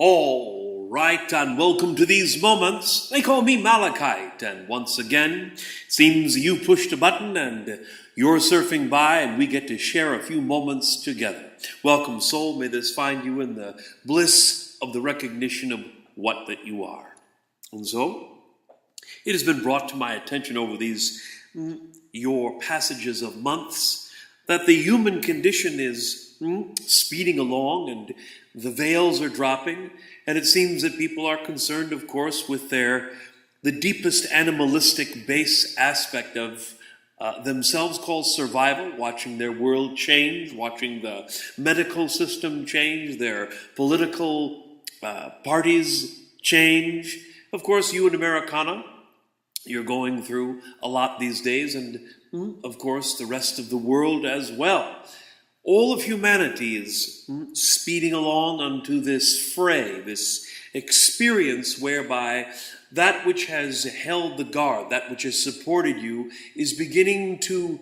All right, and welcome to these moments. They call me Malachite, and once again, it seems you pushed a button and you're surfing by, and we get to share a few moments together. Welcome, soul. May this find you in the bliss of the recognition of what that you are. And so, it has been brought to my attention over these your passages of months that the human condition is speeding along and the veils are dropping, and it seems that people are concerned, of course, with the deepest animalistic base aspect of themselves called survival, watching their world change, watching the medical system change, their political parties change. Of course, you in Americana, you're going through a lot these days, and of course, the rest of the world as well. All of humanity is speeding along unto this fray, this experience whereby that which has held the guard, that which has supported you, is beginning to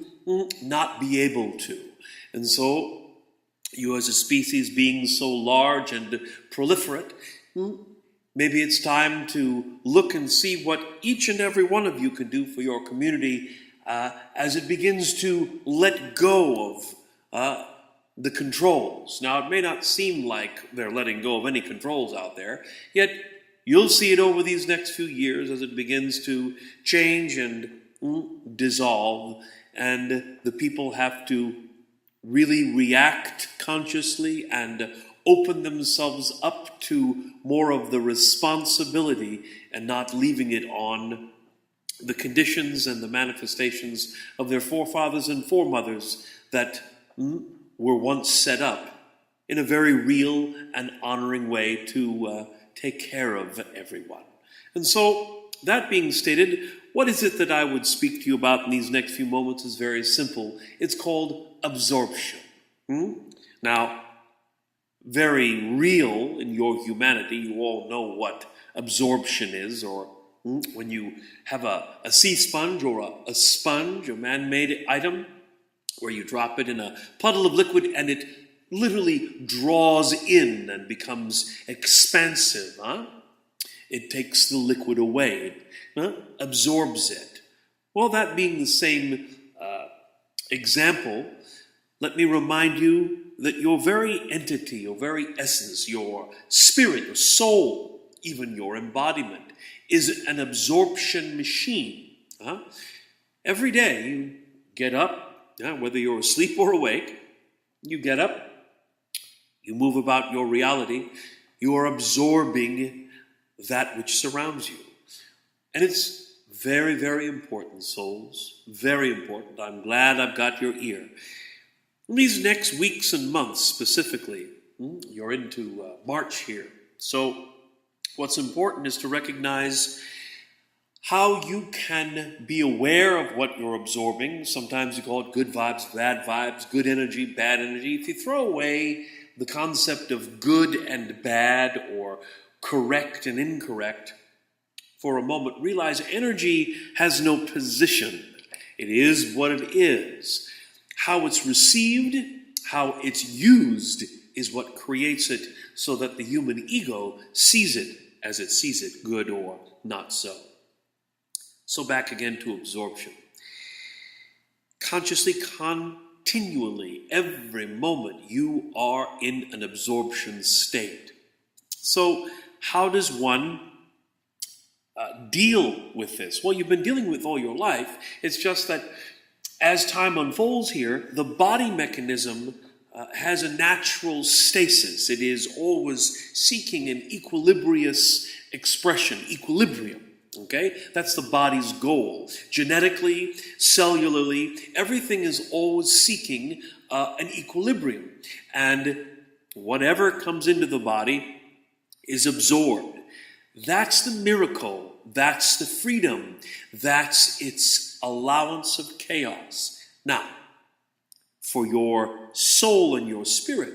not be able to. And so, you as a species being so large and proliferate, maybe it's time to look and see what each and every one of you can do for your community as it begins to let go of the controls. Now, it may not seem like they're letting go of any controls out there, yet you'll see it over these next few years as it begins to change and dissolve, and the people have to really react consciously and open themselves up to more of the responsibility and not leaving it on the conditions and the manifestations of their forefathers and foremothers that were once set up in a very real and honoring way to take care of everyone. And so, that being stated, what is it that I would speak to you about in these next few moments is very simple. It's called absorption. Now, very real in your humanity, you all know what absorption is, or when you have a sea sponge or a sponge, a man-made item, where you drop it in a puddle of liquid and it literally draws in and becomes expansive. It takes the liquid away, absorbs it. Well, that being the same example, let me remind you that your very entity, your very essence, your spirit, your soul, even your embodiment, is an absorption machine. Every day you get up, whether you're asleep or awake, you get up, you move about your reality, you are absorbing that which surrounds you. And it's very, very important, souls, very important. I'm glad I've got your ear. In these next weeks and months specifically, you're into March here. So what's important is to recognize how you can be aware of what you're absorbing. Sometimes you call it good vibes, good energy, bad energy. If you throw away the concept of good and bad or correct and incorrect for a moment, realize energy has no position. It is what it is. How it's received, how it's used is what creates it so that the human ego sees it as it sees it, good or not so. So back again to absorption. Consciously, continually, every moment, you are in an absorption state. So how does one deal with this? Well, you've been dealing with all your life. It's just that as time unfolds here, the body mechanism has a natural stasis. It is always seeking an equilibrious expression, equilibrium. Okay? That's the body's goal. Genetically, cellularly, everything is always seeking an equilibrium. And whatever comes into the body is absorbed. That's the miracle. That's the freedom. That's its allowance of chaos. Now, for your soul and your spirit,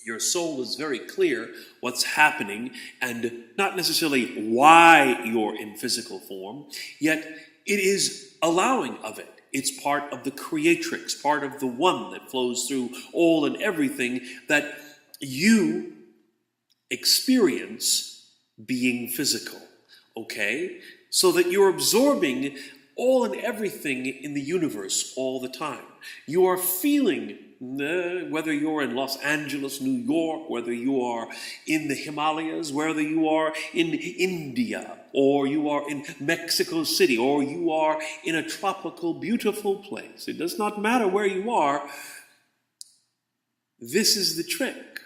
your soul is very clear what's happening and not necessarily why you're in physical form, yet it is allowing of it. It's part of the creatrix, part of the one that flows through all and everything, that you experience being physical, okay? So that you're absorbing all and everything in the universe all the time. You are feeling, whether you're in Los Angeles, New York, whether you are in the Himalayas, whether you are in India, or you are in Mexico City, or you are in a tropical, beautiful place. It does not matter where you are. This is the trick.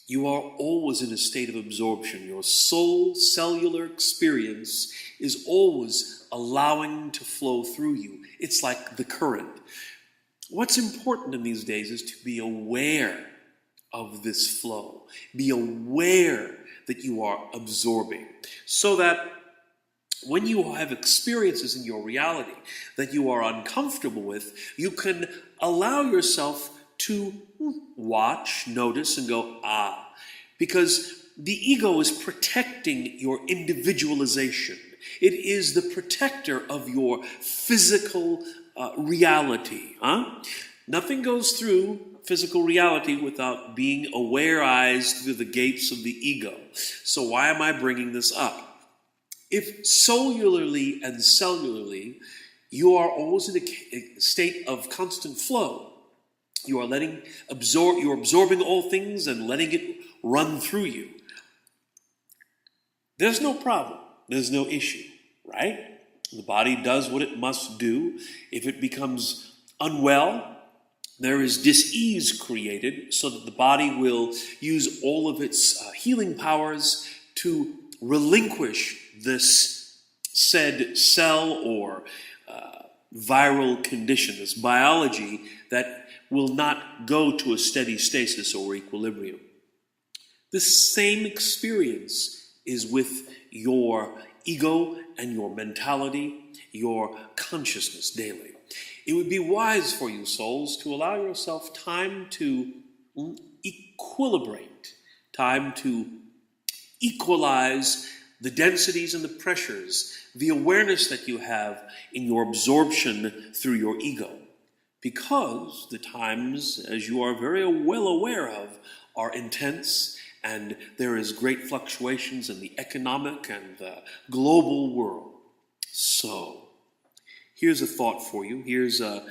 You are always in a state of absorption. Your soul cellular experience is always allowing to flow through you. It's like the current. What's important in these days is to be aware of this flow. Be aware that you are absorbing, so that when you have experiences in your reality that you are uncomfortable with, you can allow yourself to watch, notice, and go, because the ego is protecting your individualization. It is the protector of your physical reality. Nothing goes through physical reality without being aware-ized through the gates of the ego. So why am I bringing this up? If cellularly and cellularly you are always in a state of constant flow, you are you're absorbing all things and letting it run through you, there's no problem. There's no issue, right? The body does what it must do. If it becomes unwell, there is dis-ease created so that the body will use all of its healing powers to relinquish this said cell or viral condition, this biology that will not go to a steady stasis or equilibrium. The same experience is with your ego and your mentality, your consciousness daily. It would be wise for you, souls, to allow yourself time to equilibrate, time to equalize the densities and the pressures, the awareness that you have in your absorption through your ego. Because the times, as you are very well aware of, are intense, and there is great fluctuations in the economic and the global world. So, here's a thought for you. Here's a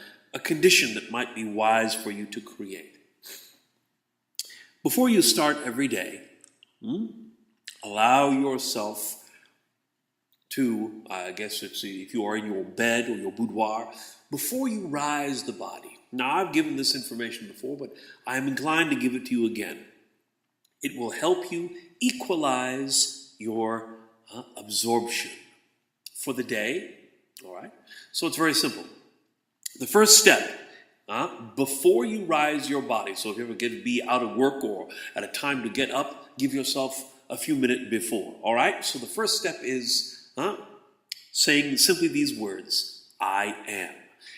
condition that might be wise for you to create. Before you start every day, allow yourself to, I guess it's if you are in your bed or your boudoir, before you rise the body. Now, I've given this information before, but I am inclined to give it to you again. It will help you equalize your absorption for the day, all right? So it's very simple. The first step, before you rise your body, so if you ever get to be out of work or at a time to get up, give yourself a few minutes before, all right? So the first step is saying simply these words, I am.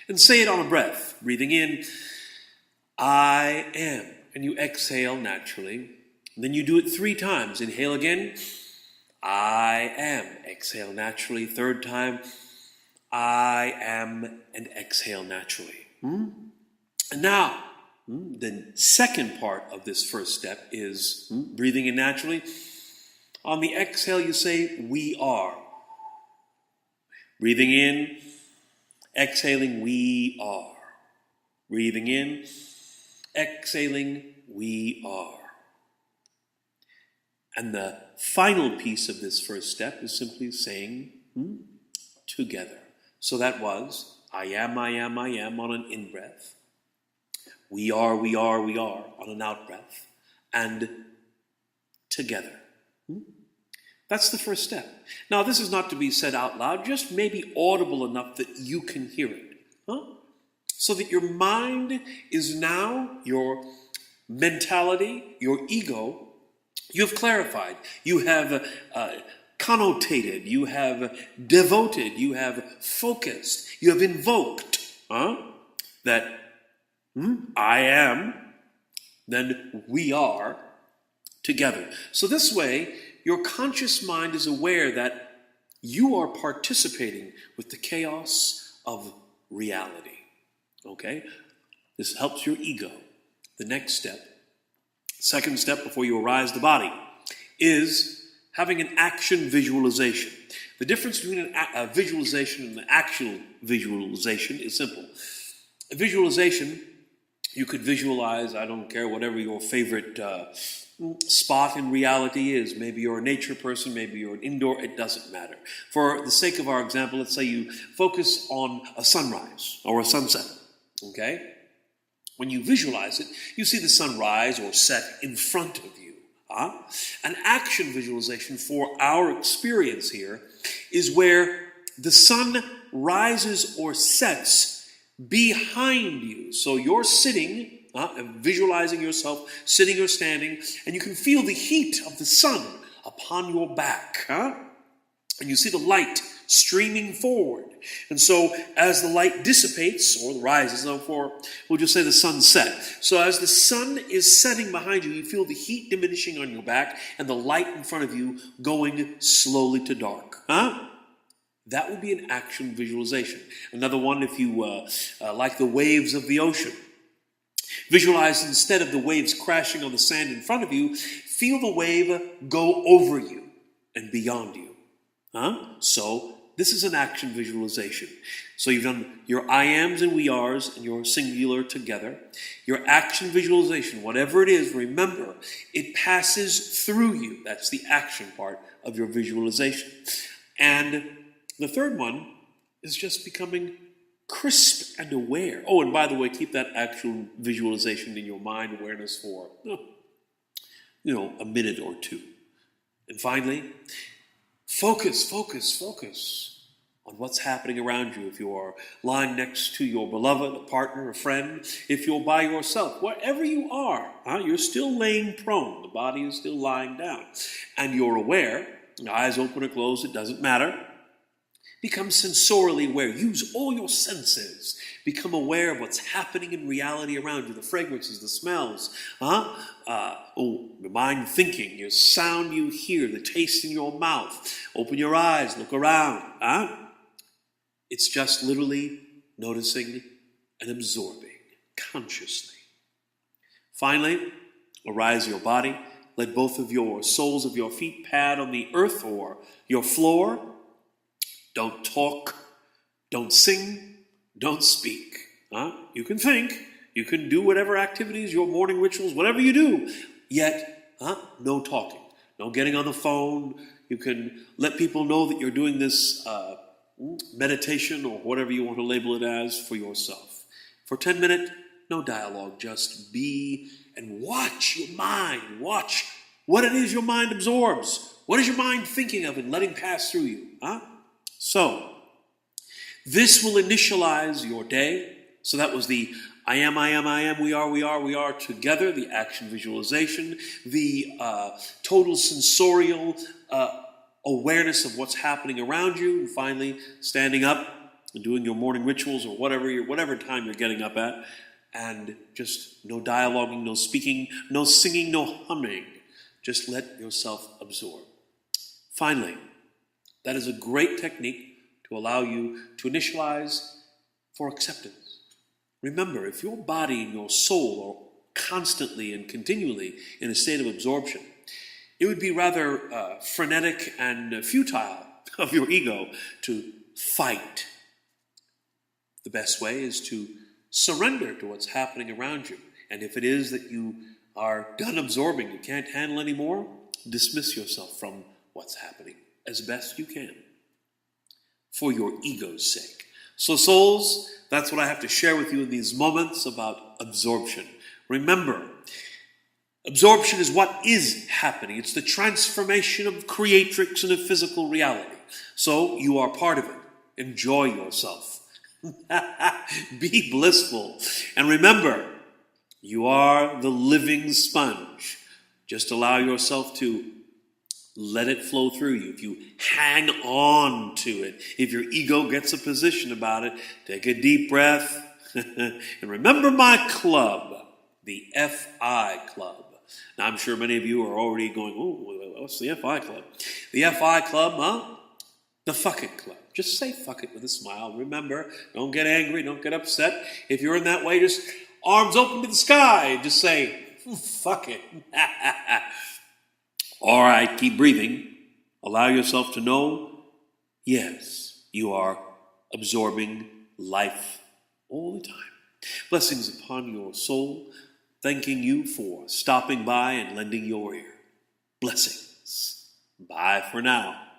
And say it on a breath, breathing in, I am. And you exhale naturally. And then you do it 3 times. Inhale again, I am. Exhale naturally. 3rd time, I am, and exhale naturally. And now, the second part of this first step is breathing in naturally. On the exhale, you say, we are. Breathing in, exhaling, we are. Breathing in, exhaling, we are. And the final piece of this first step is simply saying, together. So that was, I am on an in-breath. We are on an out-breath. And together. That's the first step. Now, this is not to be said out loud, just maybe audible enough that you can hear it. So that your mind is now, your mentality, your ego, you have clarified, you have connotated, you have devoted, you have focused, you have invoked that I am, then we are together. So this way, your conscious mind is aware that you are participating with the chaos of reality. Okay? This helps your ego. The next step Second step before you arise the body is having an action visualization. The difference between a visualization and an actual visualization is simple. A visualization, you could visualize, I don't care, whatever your favorite spot in reality is. Maybe you're a nature person, maybe you're an indoor, it doesn't matter. For the sake of our example, let's say you focus on a sunrise or a sunset, okay? When you visualize it, you see the sun rise or set in front of you. An action visualization for our experience here is where the sun rises or sets behind you. So you're sitting, visualizing yourself sitting or standing, and you can feel the heat of the sun upon your back. And you see the light streaming forward. And so as the light dissipates or rises, we'll just say the sun set. So as the sun is setting behind you, you feel the heat diminishing on your back and the light in front of you going slowly to dark. That would be an action visualization. Another one, if you like the waves of the ocean. Visualize instead of the waves crashing on the sand in front of you, feel the wave go over you and beyond you. So this is an action visualization. So you've done your I ams and we ares and your singular together. Your action visualization, whatever it is, remember, it passes through you. That's the action part of your visualization. And the third one is just becoming crisp and aware. Oh, and by the way, keep that actual visualization in your mind awareness for, a minute or two. And finally, focus on what's happening around you. If you are lying next to your beloved, a partner, a friend, if you're by yourself, wherever you are, you're still laying prone. The body is still lying down. And you're aware, eyes open or closed, it doesn't matter. Become sensorially aware. Use all your senses. Become aware of what's happening in reality around you. The fragrances, the smells. Your mind thinking. Your sound you hear. The taste in your mouth. Open your eyes. Look around. It's just literally noticing and absorbing consciously. Finally, arise your body. Let both of your soles of your feet pad on the earth or your floor. Don't talk, don't sing, don't speak. You can think, you can do whatever activities, your morning rituals, whatever you do, yet no talking, no getting on the phone. You can let people know that you're doing this meditation or whatever you want to label it as for yourself. For 10 minutes, no dialogue, just be and watch your mind. Watch what it is your mind absorbs. What is your mind thinking of and letting pass through you? So, this will initialize your day. So that was the I am, we are together, the action visualization, the total sensorial awareness of what's happening around you, and finally standing up and doing your morning rituals or whatever time you're getting up at, and just no dialoguing, no speaking, no singing, no humming. Just let yourself absorb. Finally, that is a great technique to allow you to initialize for acceptance. Remember, if your body and your soul are constantly and continually in a state of absorption, it would be rather frenetic and futile of your ego to fight. The best way is to surrender to what's happening around you. And if it is that you are done absorbing, you can't handle anymore, dismiss yourself from what's happening as best you can for your ego's sake. So souls, that's what I have to share with you in these moments about absorption. Remember, absorption is what is happening. It's the transformation of creatrix in a physical reality. So you are part of it. Enjoy yourself. Be blissful. And remember, you are the living sponge. Just allow yourself to let it flow through you. If you hang on to it, if your ego gets a position about it, take a deep breath. And remember my club, the FI Club. Now, I'm sure many of you are already going, oh, what's the FI Club? The FI Club, the fuck it club. Just say fuck it with a smile. Remember, don't get angry, don't get upset. If you're in that way, just arms open to the sky. Just say, Fuck it. All right, keep breathing. Allow yourself to know, yes, you are absorbing life all the time. Blessings upon your soul, thanking you for stopping by and lending your ear. Blessings. Bye for now.